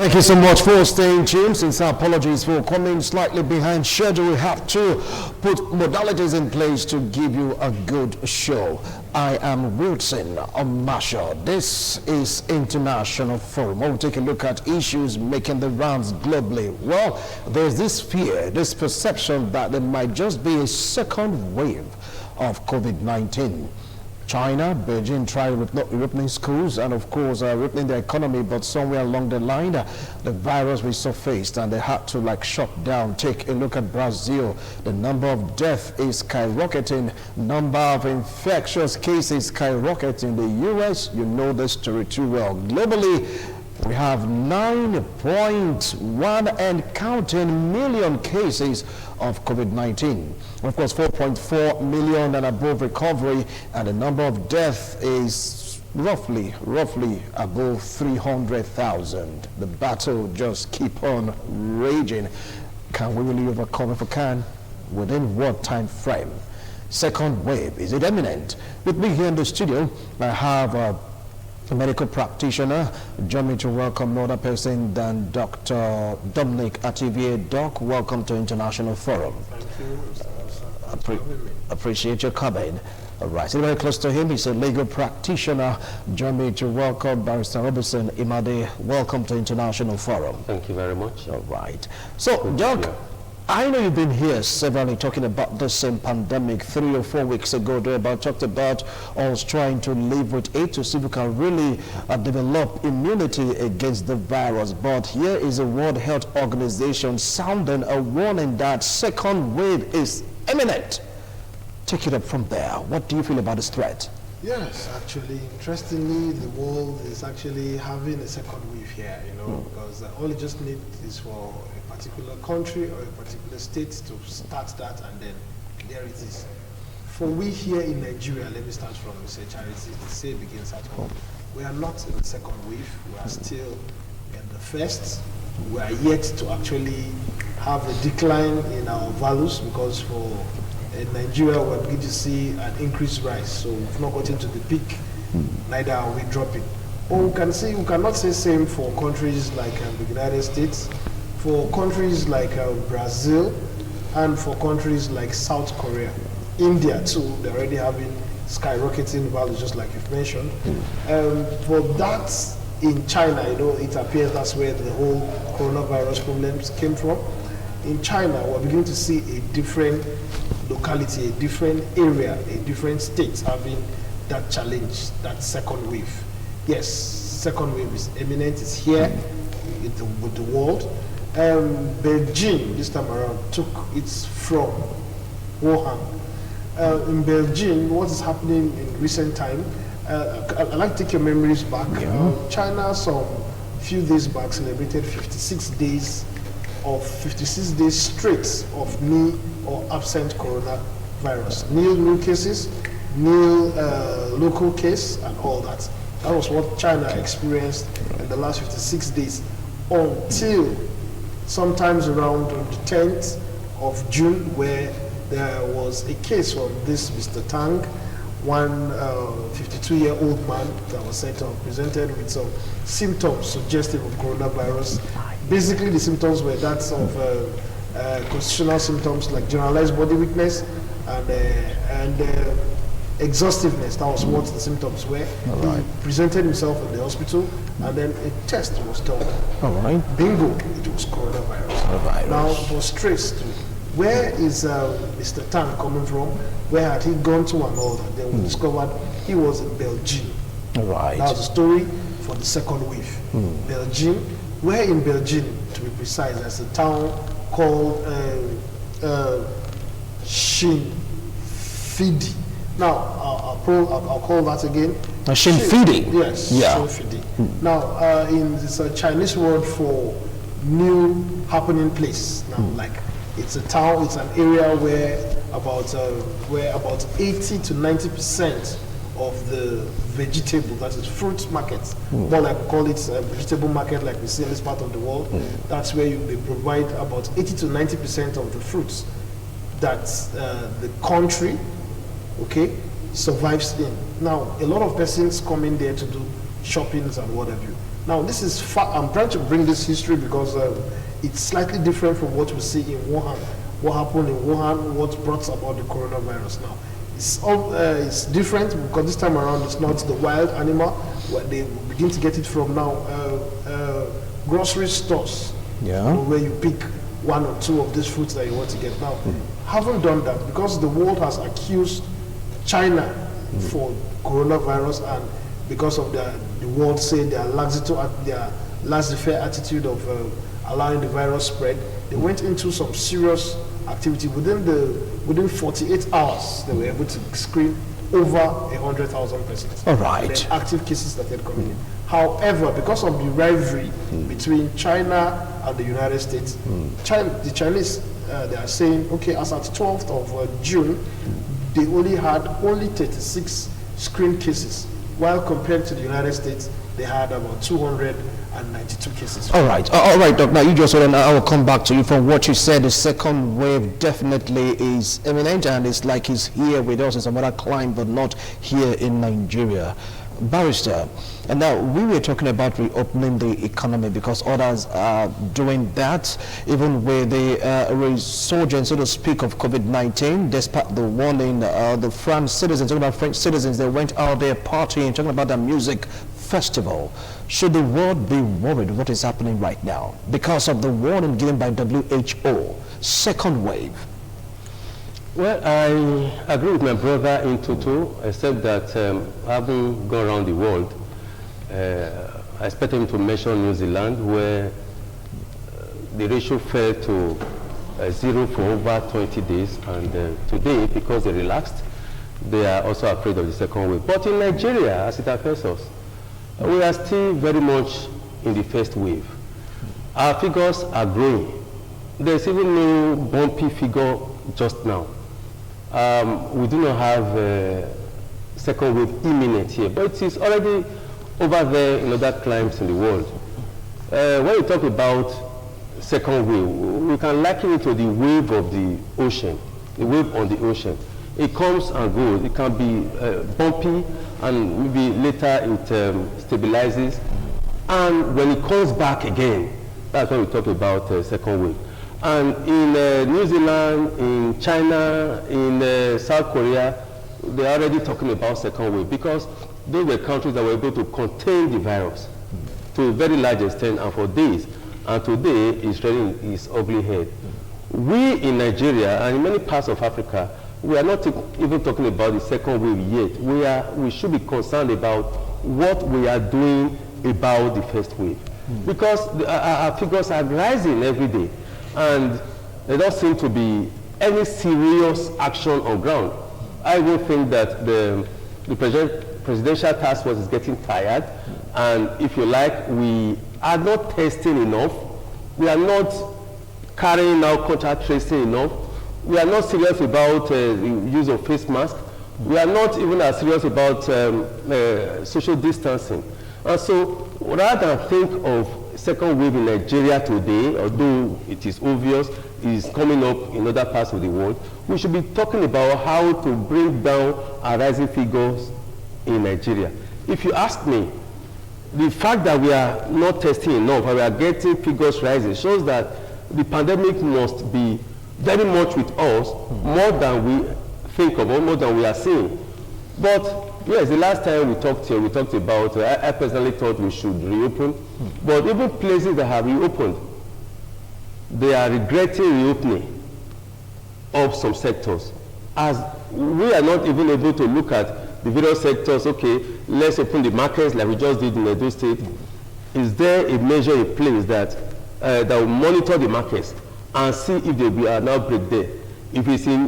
Thank you so much for staying tuned. Since our apologies for coming slightly behind schedule, we have to put modalities in place to give you a good show. I am Wilson Marshall. This is International Forum. We'll take a look at issues making the rounds globally. Well, there's this fear, this perception that there might just be a second wave of COVID-19. China, Beijing tried reopening schools and of course reopening the economy, but somewhere along the line the virus resurfaced and they had to shut down. Take a look at Brazil. The number of deaths is skyrocketing, number of infectious cases skyrocketing. The US, you know the story too well. Globally, we have 9.1 and counting million cases of COVID-19. Of course, 4.4 million and above recovery, and the number of deaths is roughly above 300,000. The battle just keep on raging. Can we really overcome? If we can, within what time frame? Second wave, is it imminent? With me here in the studio, I have a medical practitioner. Join me to welcome no other person than Dr. Dominic Ativier. Doc, welcome to International Forum. Thank you, Mr. Appreciate your coming. All right, so very close to him, he's a legal practitioner. Join me to welcome Barrister Robertson Imade. Welcome to International Forum. Thank you very much. All right. So, Doc, I know you've been here severally talking about the same pandemic 3 or 4 weeks ago. Talked about us trying to live with it to see if we can really develop immunity against the virus. But here is the World Health Organization sounding a warning that second wave is imminent. Take it up from there. What do you feel about this threat? Yes, actually, interestingly, the world is actually having a second wave here, because all it just needs is for a particular country or a particular state to start that, and then there it is. For we here in Nigeria, let me start from Mr. Charity, the say begins at home. We are not in the second wave, we are still in the first. We are yet to actually have a decline in our values, because in Nigeria, we're beginning to see an increased rise. So we've not gotten to the peak, neither are we dropping. Or we cannot say same for countries like the United States, for countries like Brazil, and for countries like South Korea. India too, they're already having skyrocketing values, just like you've mentioned. For that, in China, it appears that's where the whole coronavirus problems came from. In China, we're beginning to see a different locality, a different area, a different state having that challenge, that second wave. Yes, second wave is imminent, it's here with the world. Beijing, this time around, took it from Wuhan. In Beijing, what is happening in recent time, I'd like to take your memories back. China, some few days back, celebrated 56 days straight of nil or absent coronavirus. Nil new cases, nil local case, and all that. That was what China experienced in the last 56 days until sometimes around the 10th of June, where there was a case from this Mr. Tang, one 52-year-old man that was said to have presented with some symptoms suggestive of coronavirus. Basically, the symptoms were that of constitutional symptoms like generalized body weakness and exhaustiveness. That was what the symptoms were. He presented himself in the hospital, and then a test was done. Bingo, it was coronavirus. Now, for stress to where is Mr. Tan coming from? Where had he gone to and all that? Then we discovered he was in Belgium. That was the story for the second wave. Belgium. Where in Belgium, to be precise, there's a town called Shinfidi. Now, I'll call that again. Shinfidi? Yes, Shinfidi. Now, it's a Chinese word for new happening place. Now, it's a town, it's an area where about 80 to 90% of the vegetable, that is fruit markets, more like we call it a vegetable market like we see in this part of the world. That's where they provide about 80 to 90% of the fruits that the country, survives in. Now, a lot of persons come in there to do shoppings and what have you. Now, this is I'm trying to bring this history because it's slightly different from what we see in Wuhan. What happened in Wuhan, what brought about the coronavirus now. It's different because this time around it's not the wild animal. Where they begin to get it from now, grocery stores, where you pick one or two of these fruits that you want to get. Now, haven't done that because the world has accused China for coronavirus, and because of the world saying their laissez-faire attitude of allowing the virus spread, they went into some serious activity. Within 48 hours, they were able to screen over 100,000 persons. All right. And then active cases started coming in. However, because of the rivalry between China and the United States, the Chinese, they are saying, okay, as at 12th of June, they only had 36 screened cases, while compared to the United States, they had about 292 cases. All right, Doc. Now you just said, and I will come back to you. From what you said, the second wave definitely is imminent, and it's like it's here with us in some other clime, but not here in Nigeria. Barrister, and now we were talking about reopening the economy because others are doing that, even with the resurgence, so to speak, of COVID-19, despite the warning. The French citizens, talking about French citizens, they went out there partying, talking about the music festival. Should the world be worried what is happening right now because of the warning given by WHO, second wave? Well, I agree with my brother INT'L, except that having gone around the world, I expect him to mention New Zealand, where the ratio fell to 0 for over 20 days, and today, because they relaxed, they are also afraid of the second wave. But in Nigeria, as it affects us, we are still very much in the first wave. Our figures are growing. There's even no bumpy figure just now. We do not have second wave imminent here, but it is already over there in other climes in the world. When we talk about second wave, we can liken it to the wave of the ocean, the wave on the ocean. It comes and goes. It can be bumpy, and maybe later it stabilizes. And when it comes back again, that's when we talk about second wave. And in New Zealand, in China, in South Korea, they're already talking about second wave because those were countries that were able to contain the virus to a very large extent and for days. And today it's rearing its ugly head. We in Nigeria and in many parts of Africa, we are not even talking about the second wave yet. We should be concerned about what we are doing about the first wave. Because our figures are rising every day. And there doesn't seem to be any serious action on ground. I will think that the presidential task force is getting tired, and if you like, we are not testing enough. We are not carrying out contact tracing enough. We are not serious about the use of face masks. We are not even as serious about social distancing. And so rather than think of second wave in Nigeria today, although it is obvious, is coming up in other parts of the world, we should be talking about how to bring down our rising figures in Nigeria. If you ask me, the fact that we are not testing enough and we are getting figures rising shows that the pandemic must be very much with us, more than we think of, or more than we are seeing. But yes, the last time we talked here, we talked about, I personally thought we should reopen, but even places that have reopened, they are regretting reopening of some sectors. As we are not even able to look at the various sectors, okay, let's open the markets like we just did in Edo State. Is there a measure in place that will monitor the markets and see if there will be an outbreak there? If it's in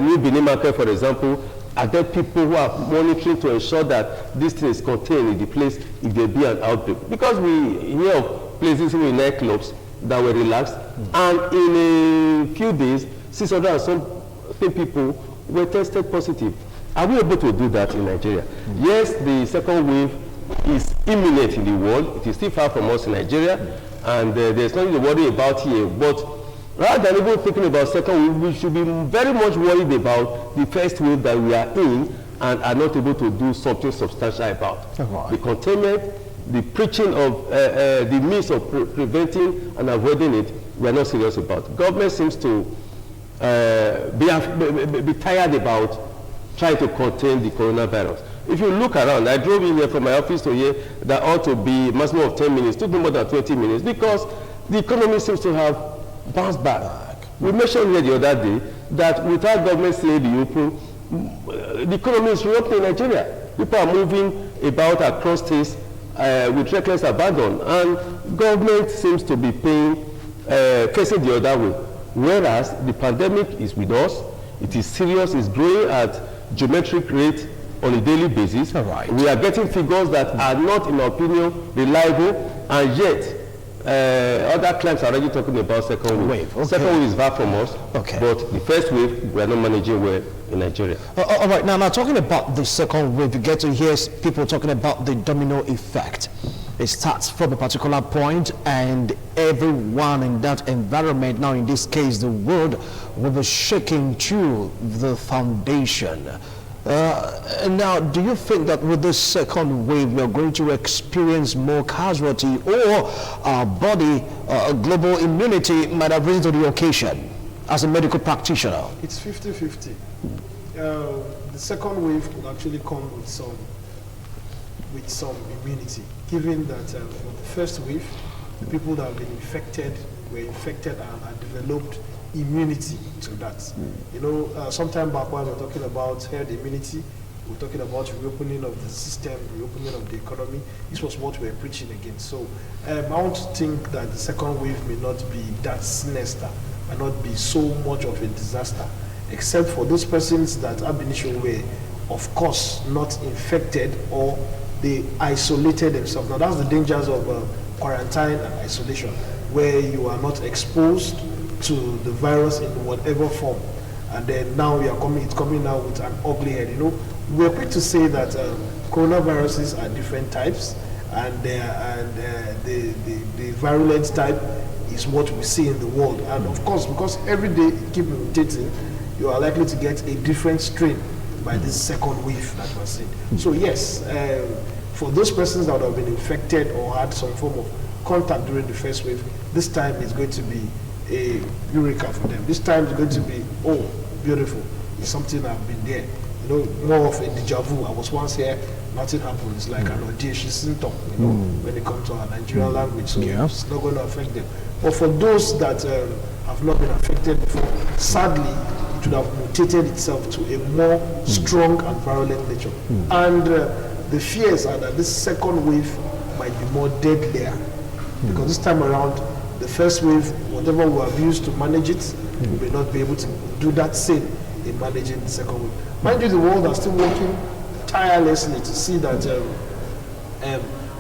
New Benin market, for example, are there people who are monitoring to ensure that this thing is contained in the place if there be an outbreak? Because we hear of places in nightclubs that were relaxed, and in a few days, 600 and something people were tested positive. Are we able to do that in Nigeria? Yes, the second wave is imminent in the world. It is still far from us in Nigeria, and there's nothing to worry about here. But rather than even thinking about second wave, we should be very much worried about the first wave that we are in and are not able to do something substantial about. The containment, the preaching of the means of preventing and avoiding it, we are not serious about. Government seems to be tired about trying to contain the coronavirus. If you look around, I drove in here from my office to here, that ought to be a maximum of 10 minutes, took me more than 20 minutes, because the economy seems to have bounced back. We mentioned here the other day that without government saying the open, the economy is reopening in Nigeria. People are moving about across states with reckless abandon, and government seems to be facing the other way. Whereas the pandemic is with us, it is serious, it's growing at geometric rate on a daily basis. Right. We are getting figures that are not, in my opinion, reliable, and yet other clients are already talking about second wave. Okay. Second wave is far from us, okay. But the first wave, we are not managing well in Nigeria. All right, now talking about the second wave, you get to hear people talking about the domino effect. It starts from a particular point, and everyone in that environment, now in this case the world, will be shaking to the foundation. Now, do you think that with this second wave we are going to experience more casualty, or our body, global immunity might have risen to the occasion as a medical practitioner? It's 50-50. The second wave could actually come with some immunity, given that for the first wave, the people that have been infected were infected and developed immunity to that. You know, sometime back when we were talking about herd immunity, we were talking about reopening of the system, reopening of the economy. This was what we were preaching against. So I want to think that the second wave may not be that sinister, may not be so much of a disaster, except for those persons that ab initio were, of course, not infected, or they isolated themselves. Now that's the dangers of quarantine and isolation, where you are not exposed to the virus in whatever form, and then now it's coming out with an ugly head. You know, we're quick to say that coronaviruses are different types, and the virulent type is what we see in the world. And of course, because every day it keeps mutating, you are likely to get a different strain by this second wave that we're seeing. So yes, for those persons that have been infected or had some form of contact during the first wave, this time is going to be a eureka for them. This time is going to be, oh, beautiful. It's something I've been there. You know, more of a deja vu. I was once here, nothing happened. It's like an audition symptom, you know, when it comes to our Nigerian language. So it's not going to affect them. But for those that have not been affected before, sadly, it would have mutated itself to a more strong and virulent nature. And the fears are that this second wave might be more deadlier, because this time around, the first wave, whatever we have used to manage it, we may not be able to do that same in managing the second wave. Mind you, the world are still working tirelessly to see that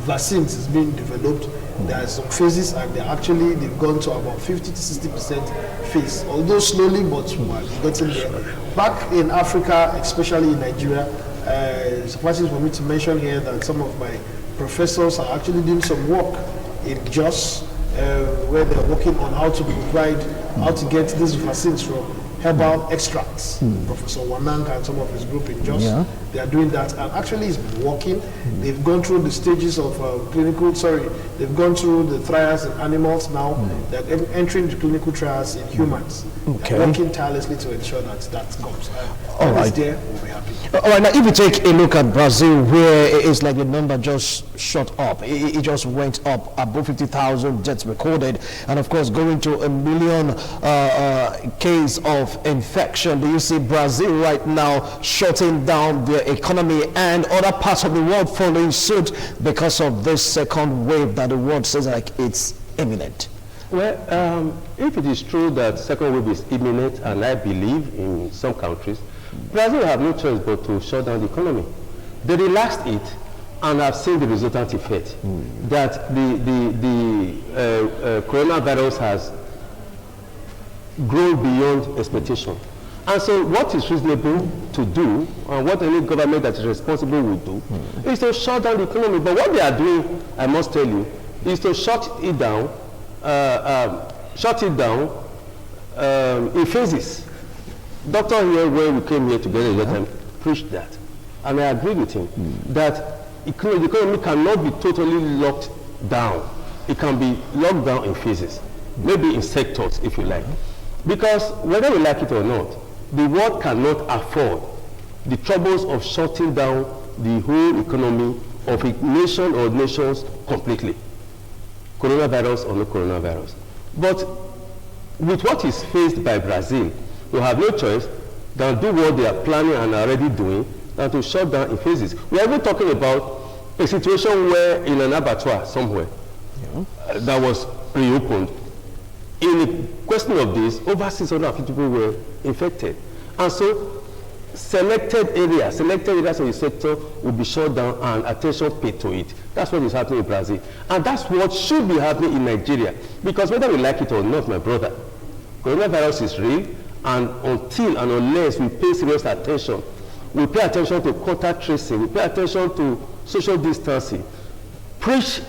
vaccines is being developed. There are some phases, and they've gone to about 50 to 60% phase, although slowly, but we're getting there. Back in Africa, especially in Nigeria, it's sufficient for me to mention here that some of my professors are actually doing some work in Jos, where they're working on how to get these vaccines from herbal extracts. Professor Wanang and some of his group in Jos, they are doing that, and actually it's been working. They've gone through the stages of they've gone through the trials in animals now. They're entering the clinical trials in humans. Okay. They're working tirelessly to ensure that comes. All right. It's there, we'll be happy. All right, now if you take a look at Brazil, where it's like the number just shot up, it just went up above 50,000 deaths recorded, and of course going to 1 million case of infection. Do you see Brazil right now shutting down their economy, and other parts of the world following suit because of this second wave that the world says like it's imminent? Well, if it is true that second wave is imminent, and I believe in some countries, Brazil have no choice but to shut down the economy. They relaxed it, and I've seen the resultant effect, that the coronavirus has grown beyond expectation. And so what is reasonable to do, and what any government that is responsible will do, is to shut down the economy. But what they are doing, I must tell you, is to shut it down in phases. Doctor here, when we came here together the other time, preached that. And I agree with him, that the economy cannot be totally locked down. It can be locked down in phases, maybe in sectors, if you like. Because whether we like it or not, the world cannot afford the troubles of shutting down the whole economy of a nation or nations completely. Coronavirus or no coronavirus. But with what is faced by Brazil, we have no choice than do what they are planning and are already doing than to shut down in phases. We are even talking about a situation where in an abattoir somewhere that was reopened, in a question of days, over 650 people were infected. And so selected areas of the sector will be shut down and attention paid to it. That's what is happening in Brazil. And that's what should be happening in Nigeria. Because whether we like it or not, my brother, coronavirus is real, and until and unless we pay serious attention, we pay attention to contact tracing, we pay attention to social distancing, preach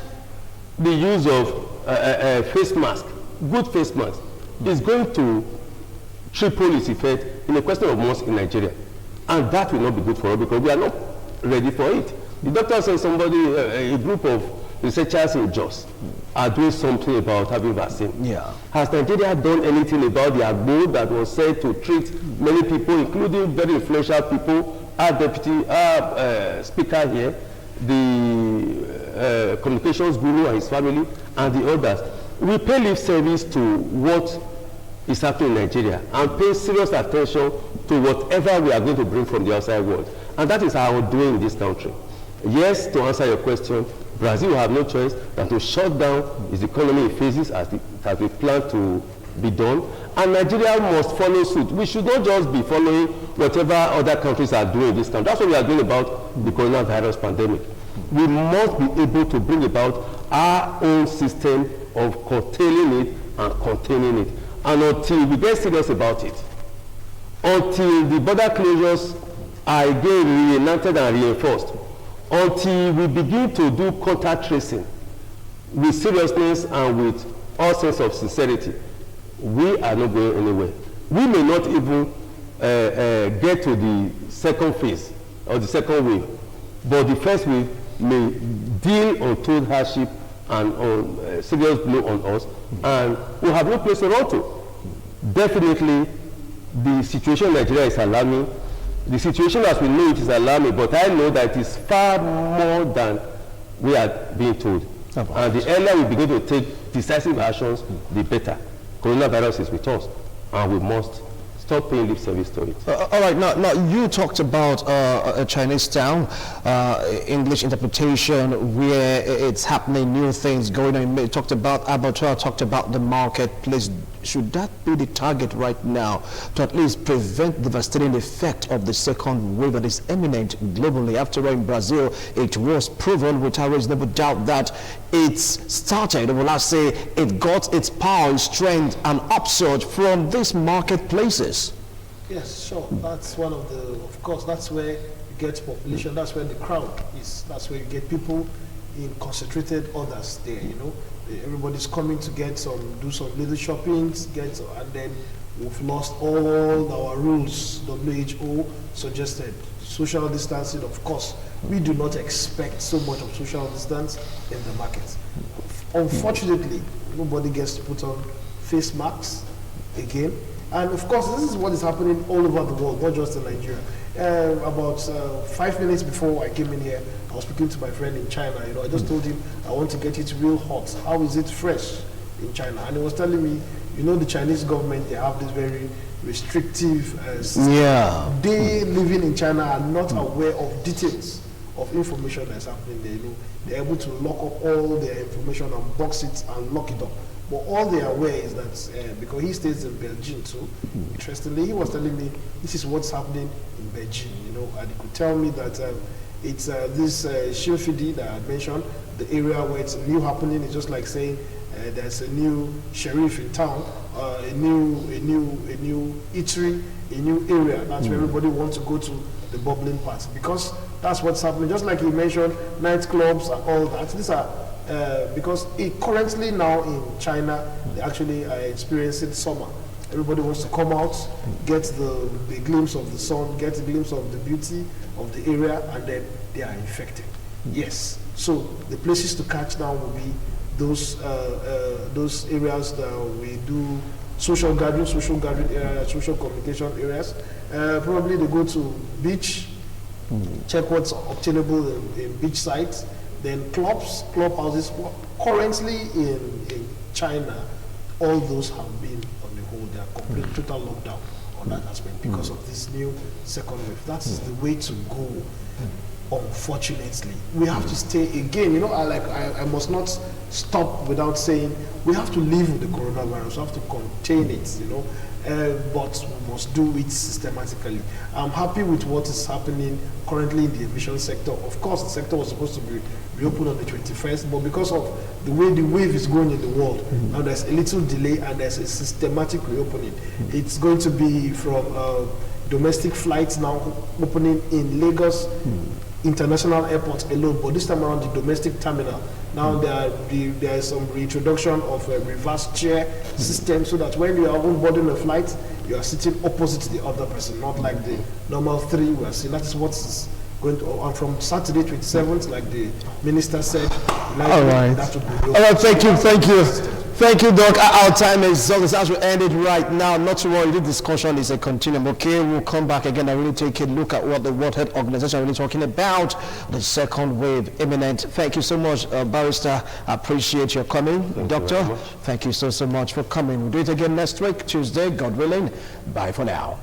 the use of face mask, good face mask, is going to triple its effect in a question of months in Nigeria. And that will not be good for us because we are not ready for it. The doctor said a group of researchers in Jos are doing something about having vaccine. Yeah. Has Nigeria done anything about the agbo that was said to treat many people, including very influential people, our deputy, our speaker here, the communications guru and his family, and the others? We pay lip service to what is happening in Nigeria and pay serious attention to whatever we are going to bring from the outside world. And that is our doing in this country. Yes, to answer your question, Brazil will have no choice than to shut down its economy in phases as we plan to be done. And Nigeria must follow suit. We should not just be following whatever other countries are doing in this country. That's what we are doing about the coronavirus pandemic. We must be able to bring about our own system of curtailing it and containing it. And until we get serious about it, until the border closures are again reenacted and reinforced, until we begin to do contact tracing with seriousness and with all sense of sincerity, we are not going anywhere. We may not even get to the second phase or the second wave, but the first wave may deal untold hardship and on serious blow on us, and we have no place to run to. Definitely, the situation in Nigeria is alarming. The situation as we know it is alarming, but I know that it is far more than we are being told. And the earlier we begin to take decisive actions, the better. Coronavirus is with us, and we must stop paying lip service to it. All right, now you talked about a Chinese town, English interpretation, where it's happening, new things going on. You talked about abattoir, talked about the marketplace. Should that be the target right now to at least prevent the devastating effect of the second wave that is imminent globally? After all, in Brazil, it was proven without reasonable doubt that it's started, or let's say it got its power, strength, and upsurge from these marketplaces. Yes, sure. That's one of the, of course, that's where you get population, that's where the crowd is, that's where you get people in concentrated orders there, you know. Everybody's coming to get do some little shoppings, and then we've lost all our rules. WHO suggested social distancing. Of course, we do not expect so much of social distance in the market. Unfortunately, nobody gets to put on face masks again. And of course, this is what is happening all over the world, not just in Nigeria. About 5 minutes before I came in here, I was speaking to my friend in China. You know, I just told him I want to get it real hot. How is it fresh in China? And he was telling me, you know, the Chinese government, they have this very restrictive system. Yeah. They living in China are not aware of details of information that's happening there. You know, they're able to lock up all their information and box it and lock it up. But all they are aware is that because he stays in Belgium too, interestingly, he was telling me this is what's happening in Belgium, you know, and he could tell me that it's this Shilfidi that I mentioned, the area where it's new happening. It's just like saying there's a new sheriff in town, a new eatery, a new area. That's where everybody wants to go to the bubbling part, because that's what's happening. Just like you mentioned, nightclubs and all that. These are because currently now in China, they actually are experiencing summer. Everybody wants to come out, get the glimpse of the sun, get a glimpse of the beauty of the area, and then they are infected. Yes. So the places to catch now will be those areas that we do social gathering areas, social communication areas. Probably they go to beach, check what's obtainable in beach sites, then clubhouses. Currently in China, all those have been on the whole, they are complete total lockdown on that aspect because of this new second wave. That's the way to go. Unfortunately, we have to stay again. I must not stop without saying we have to live with the coronavirus. We have to contain it. But we must do it systematically. I'm happy with what is happening currently in the aviation sector. Of course, the sector was supposed to be reopened on the 21st, but because of the way the wave is going in the world, now there's a little delay and there's a systematic reopening. It's going to be from domestic flights now opening in Lagos International Airport alone, but this time around the domestic terminal. Now there is some reintroduction of a reverse chair system so that when you are on boarding a flight, you are sitting opposite the other person, not like the normal three we are seeing. That's what's going to, and from Saturday 27th, like the minister said, all right. That would be all right, thank you, Doc. Our time is up. As we end it right now, not to worry, the discussion is a continuum. Okay, we'll come back again and really take a look at what the World Health Organization is really talking about, the second wave imminent. Thank you so much, Barrister. I appreciate your coming. Doctor, thank you so much for coming. We'll do it again next week, Tuesday, God willing. Bye for now.